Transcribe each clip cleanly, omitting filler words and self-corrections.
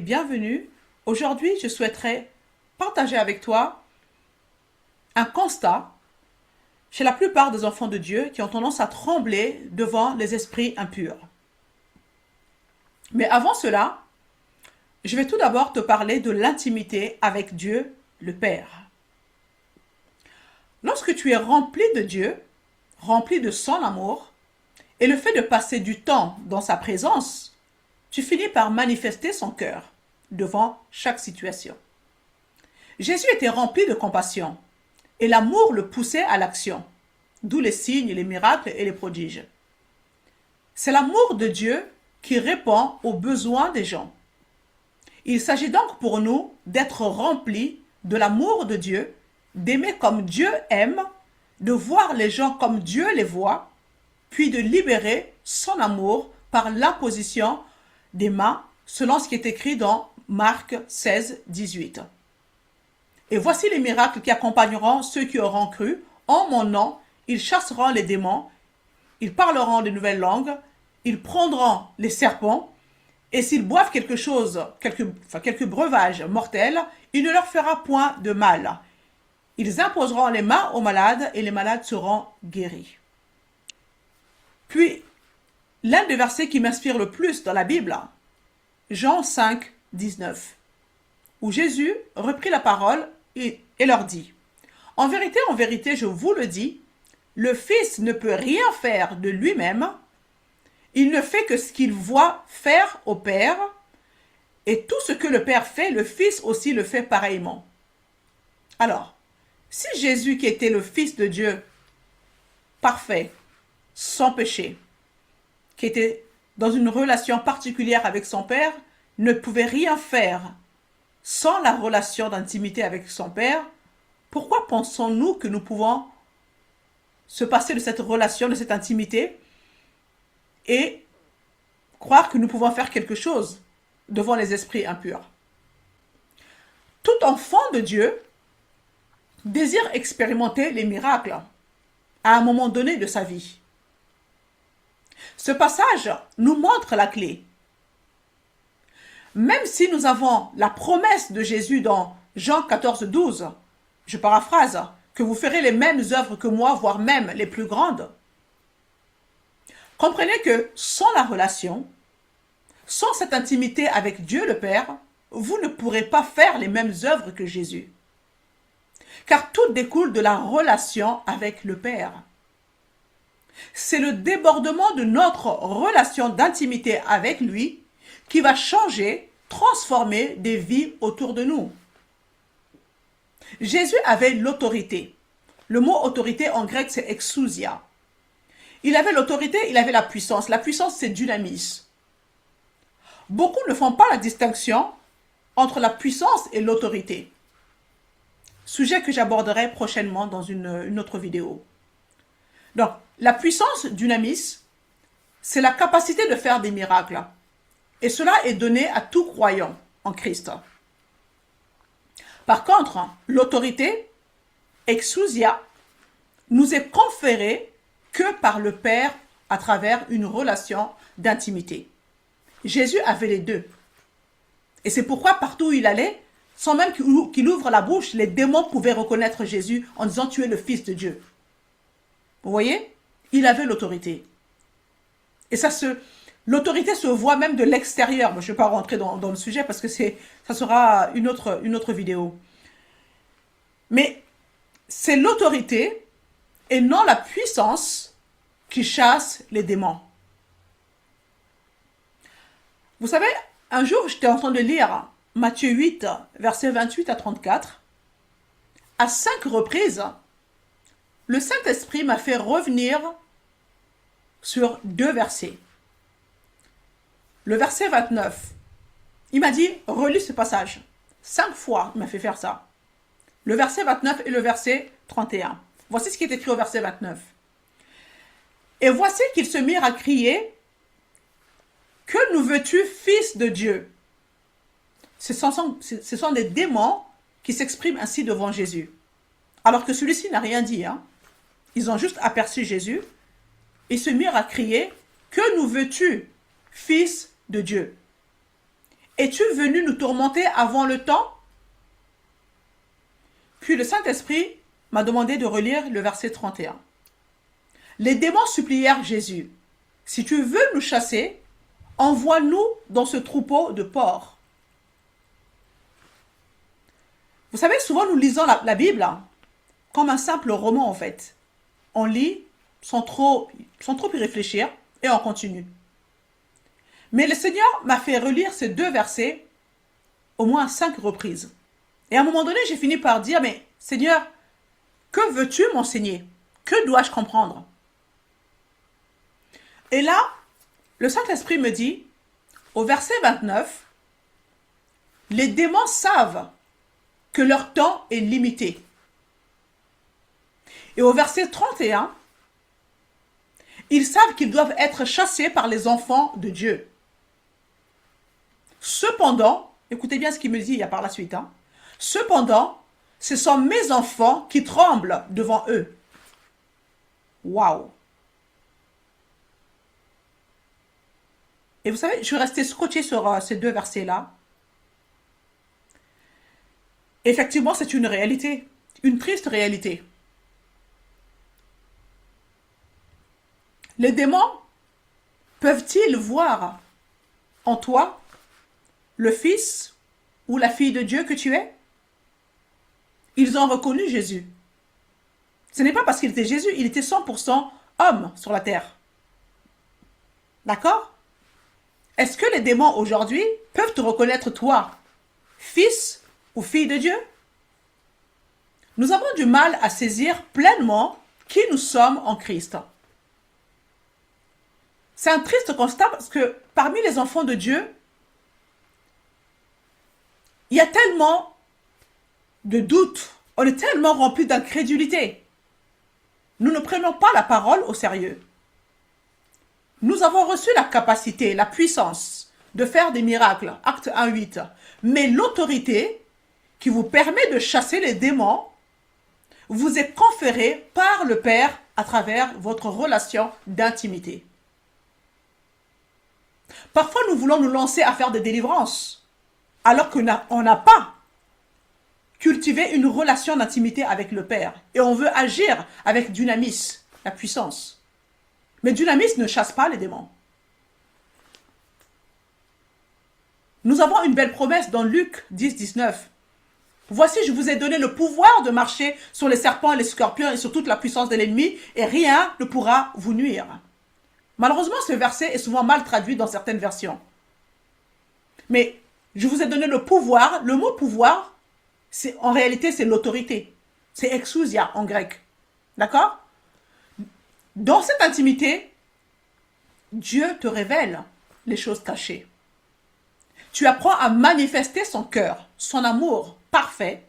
bienvenue. Aujourd'hui, je souhaiterais partager avec toi un constat chez la plupart des enfants de Dieu qui ont tendance à trembler devant les esprits impurs. Mais avant cela, je vais tout d'abord te parler de l'intimité avec Dieu, le Père. Lorsque tu es rempli de Dieu, rempli de son amour, et le fait de passer du temps dans sa présence, tu finis par manifester son cœur devant chaque situation. Jésus était rempli de compassion, et l'amour le poussait à l'action, d'où les signes, les miracles et les prodiges. C'est l'amour de Dieu qui répond aux besoins des gens. Il s'agit donc pour nous d'être remplis de l'amour de Dieu, d'aimer comme Dieu aime, de voir les gens comme Dieu les voit, puis de libérer son amour par l'imposition des mains, selon ce qui est écrit dans Marc 16, 18. Et voici les miracles qui accompagneront ceux qui auront cru. En mon nom, ils chasseront les démons, ils parleront de nouvelles langues, ils prendront les serpents, et s'ils boivent quelques breuvages mortels, il ne leur fera point de mal. Ils imposeront les mains aux malades, et les malades seront guéris. Puis, l'un des versets qui m'inspire le plus dans la Bible, Jean 5, 19, où Jésus reprit la parole et leur dit, « En vérité, je vous le dis, le Fils ne peut rien faire de lui-même, il ne fait que ce qu'il voit faire au Père, et tout ce que le Père fait, le Fils aussi le fait pareillement. » Alors, si Jésus qui était le Fils de Dieu, parfait, sans péché, qui était dans une relation particulière avec son Père, ne pouvait rien faire sans la relation d'intimité avec son Père, pourquoi pensons-nous que nous pouvons se passer de cette relation, de cette intimité, et croire que nous pouvons faire quelque chose devant les esprits impurs? Tout enfant de Dieu désire expérimenter les miracles à un moment donné de sa vie. Ce passage nous montre la clé. Même si nous avons la promesse de Jésus dans Jean 14, 12, je paraphrase, que vous ferez les mêmes œuvres que moi, voire même les plus grandes. Comprenez que sans la relation, sans cette intimité avec Dieu le Père, vous ne pourrez pas faire les mêmes œuvres que Jésus. Car tout découle de la relation avec le Père. C'est le débordement de notre relation d'intimité avec lui qui va changer, transformer des vies autour de nous. Jésus avait l'autorité. Le mot autorité en grec, c'est exousia. Il avait l'autorité, il avait la puissance. La puissance, c'est dynamis. Beaucoup ne font pas la distinction entre la puissance et l'autorité. Sujet que j'aborderai prochainement dans une autre vidéo. Donc, la puissance dynamis, c'est la capacité de faire des miracles. Et cela est donné à tout croyant en Christ. Par contre, l'autorité, exousia, nous est conférée que par le Père à travers une relation d'intimité. Jésus avait les deux. Et c'est pourquoi partout où il allait, sans même qu'il ouvre la bouche, les démons pouvaient reconnaître Jésus en disant « Tu es le Fils de Dieu ». Vous voyez? Il avait l'autorité. Et l'autorité se voit même de l'extérieur. Je ne vais pas rentrer dans le sujet parce que ça sera une autre vidéo. Mais c'est l'autorité et non la puissance qui chasse les démons. Vous savez, un jour, j'étais en train de lire Matthieu 8, versets 28 à 34. À 5 reprises, le Saint-Esprit m'a fait revenir sur 2 versets. Le verset 29, il m'a dit, relis ce passage. 5 fois, il m'a fait faire ça. Le verset 29 et le verset 31. Voici ce qui est écrit au verset 29. Et voici qu'ils se mirent à crier, « Que nous veux-tu, Fils de Dieu ?» Ce sont des démons qui s'expriment ainsi devant Jésus. Alors que celui-ci n'a rien dit. Ils ont juste aperçu Jésus. Ils se mirent à crier, « Que nous veux-tu, Fils de Dieu ?» Es-tu venu nous tourmenter avant le temps? Puis le Saint-Esprit m'a demandé de relire le verset 31. Les démons supplièrent Jésus, si tu veux nous chasser, envoie-nous dans ce troupeau de porcs. Vous savez, souvent nous lisons la Bible comme un simple roman en fait. On lit sans trop y réfléchir et on continue. Mais le Seigneur m'a fait relire ces deux versets au moins 5 reprises. Et à un moment donné, j'ai fini par dire, mais Seigneur, que veux-tu m'enseigner? Que dois-je comprendre? Et là, le Saint-Esprit me dit, au verset 29, les démons savent que leur temps est limité. Et au verset 31, ils savent qu'ils doivent être chassés par les enfants de Dieu. Cependant, écoutez bien ce qu'il me dit par la suite, cependant, ce sont mes enfants qui tremblent devant eux. Waouh! Et vous savez, je suis restée scotchée sur ces deux versets-là. Effectivement, c'est une réalité, une triste réalité. Les démons peuvent-ils voir en toi le fils ou la fille de Dieu que tu es? Ils ont reconnu Jésus. Ce n'est pas parce qu'il était Jésus, il était 100% homme sur la terre. D'accord? Est-ce que les démons aujourd'hui peuvent te reconnaître toi, fils ou fille de Dieu? Nous avons du mal à saisir pleinement qui nous sommes en Christ. C'est un triste constat parce que parmi les enfants de Dieu, il y a tellement de doutes, on est tellement rempli d'incrédulité. Nous ne prenons pas la parole au sérieux. Nous avons reçu la capacité, la puissance de faire des miracles, acte 1:8. Mais l'autorité qui vous permet de chasser les démons vous est conférée par le Père à travers votre relation d'intimité. Parfois, nous voulons nous lancer à faire des délivrances, alors qu'on n'a pas cultivé une relation d'intimité avec le Père. Et on veut agir avec dynamis, la puissance. Mais dynamis ne chasse pas les démons. Nous avons une belle promesse dans Luc 10:19. Voici, je vous ai donné le pouvoir de marcher sur les serpents et les scorpions et sur toute la puissance de l'ennemi, et rien ne pourra vous nuire. Malheureusement, ce verset est souvent mal traduit dans certaines versions. Mais je vous ai donné le pouvoir. Le mot pouvoir, en réalité, c'est l'autorité. C'est exousia en grec. D'accord? Dans cette intimité, Dieu te révèle les choses cachées. Tu apprends à manifester son cœur, son amour parfait,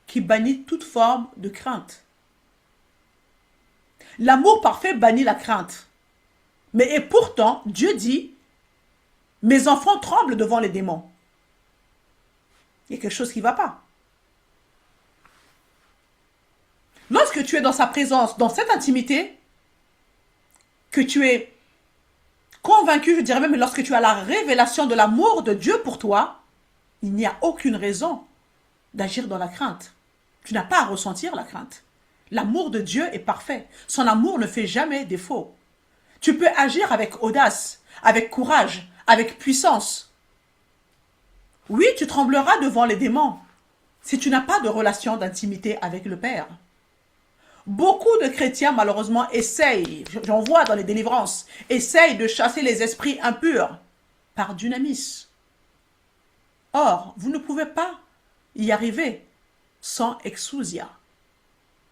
qui bannit toute forme de crainte. L'amour parfait bannit la crainte. Mais et pourtant, Dieu dit, mes enfants tremblent devant les démons. Il y a quelque chose qui ne va pas. Lorsque tu es dans sa présence, dans cette intimité, que tu es convaincu, je dirais même, lorsque tu as la révélation de l'amour de Dieu pour toi, il n'y a aucune raison d'agir dans la crainte. Tu n'as pas à ressentir la crainte. L'amour de Dieu est parfait. Son amour ne fait jamais défaut. Tu peux agir avec audace, avec courage, avec puissance. Oui, tu trembleras devant les démons si tu n'as pas de relation d'intimité avec le Père. Beaucoup de chrétiens, malheureusement, essayent, j'en vois dans les délivrances, essayent de chasser les esprits impurs par dynamis. Or, vous ne pouvez pas y arriver sans exousia.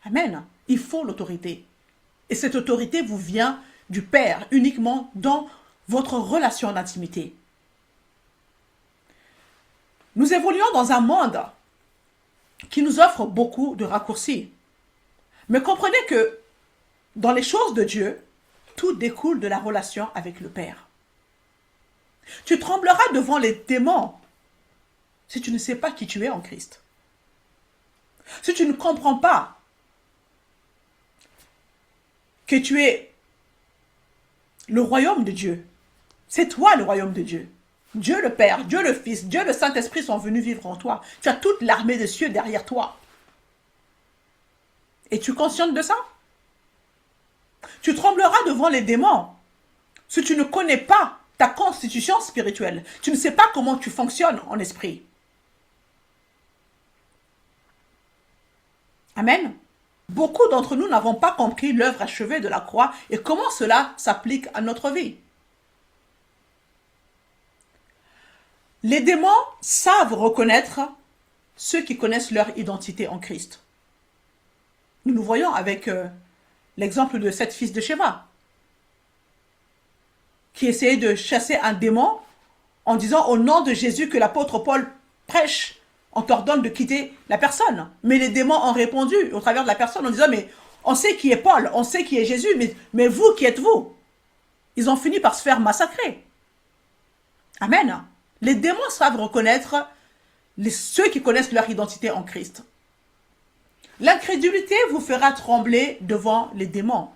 Amen. Il faut l'autorité. Et cette autorité vous vient du Père uniquement dans votre relation d'intimité. Nous évoluons dans un monde qui nous offre beaucoup de raccourcis. Mais comprenez que dans les choses de Dieu, tout découle de la relation avec le Père. Tu trembleras devant les démons si tu ne sais pas qui tu es en Christ. Si tu ne comprends pas que tu es le royaume de Dieu. C'est toi le royaume de Dieu. Dieu le Père, Dieu le Fils, Dieu le Saint-Esprit sont venus vivre en toi. Tu as toute l'armée des cieux derrière toi. Es-tu consciente de ça? Tu trembleras devant les démons si tu ne connais pas ta constitution spirituelle. Tu ne sais pas comment tu fonctionnes en esprit. Amen. Beaucoup d'entre nous n'avons pas compris l'œuvre achevée de la croix et comment cela s'applique à notre vie. Les démons savent reconnaître ceux qui connaissent leur identité en Christ. Nous nous voyons avec l'exemple de cette fils de Sheva, qui essayait de chasser un démon en disant au nom de Jésus que l'apôtre Paul prêche, on t'ordonne de quitter la personne. Mais les démons ont répondu au travers de la personne en disant, mais on sait qui est Paul, on sait qui est Jésus, mais vous, qui êtes-vous? Ils ont fini par se faire massacrer. Amen. Les démons savent reconnaître ceux qui connaissent leur identité en Christ. L'incrédulité vous fera trembler devant les démons.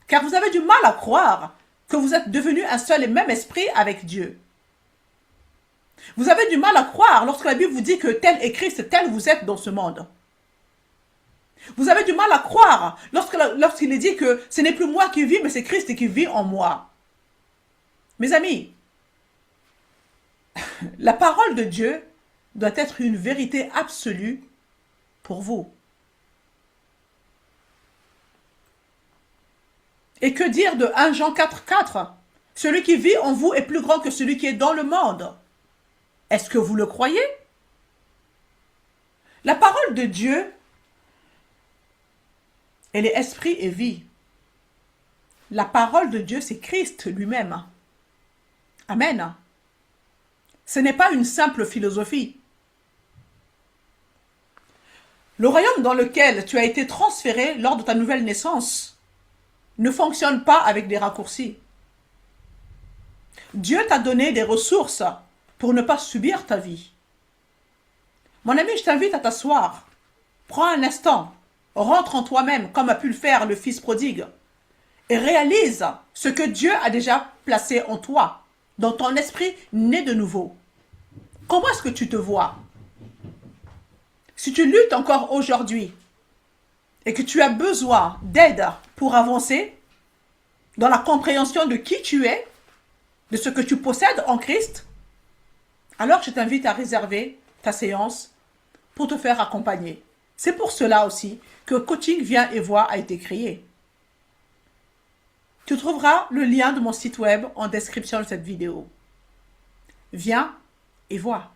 Car vous avez du mal à croire que vous êtes devenus un seul et même esprit avec Dieu. Vous avez du mal à croire lorsque la Bible vous dit que tel est Christ, tel vous êtes dans ce monde. Vous avez du mal à croire lorsqu'il est dit que ce n'est plus moi qui vis, mais c'est Christ qui vit en moi. Mes amis, la parole de Dieu doit être une vérité absolue pour vous. Et que dire de 1 Jean 4,4? Celui qui vit en vous est plus grand que celui qui est dans le monde. Est-ce que vous le croyez? La parole de Dieu, elle est esprit et vie. La parole de Dieu, c'est Christ lui-même. Amen. Ce n'est pas une simple philosophie. Le royaume dans lequel tu as été transféré lors de ta nouvelle naissance ne fonctionne pas avec des raccourcis. Dieu t'a donné des ressources pour ne pas subir ta vie. Mon ami, je t'invite à t'asseoir. Prends un instant, rentre en toi-même comme a pu le faire le fils prodigue et réalise ce que Dieu a déjà placé en toi, dans ton esprit né de nouveau. Comment est-ce que tu te vois? Si tu luttes encore aujourd'hui et que tu as besoin d'aide pour avancer dans la compréhension de qui tu es, de ce que tu possèdes en Christ, alors je t'invite à réserver ta séance pour te faire accompagner. C'est pour cela aussi que Coaching Viens et Vois a été créé. Tu trouveras le lien de mon site web en description de cette vidéo. Viens et vois.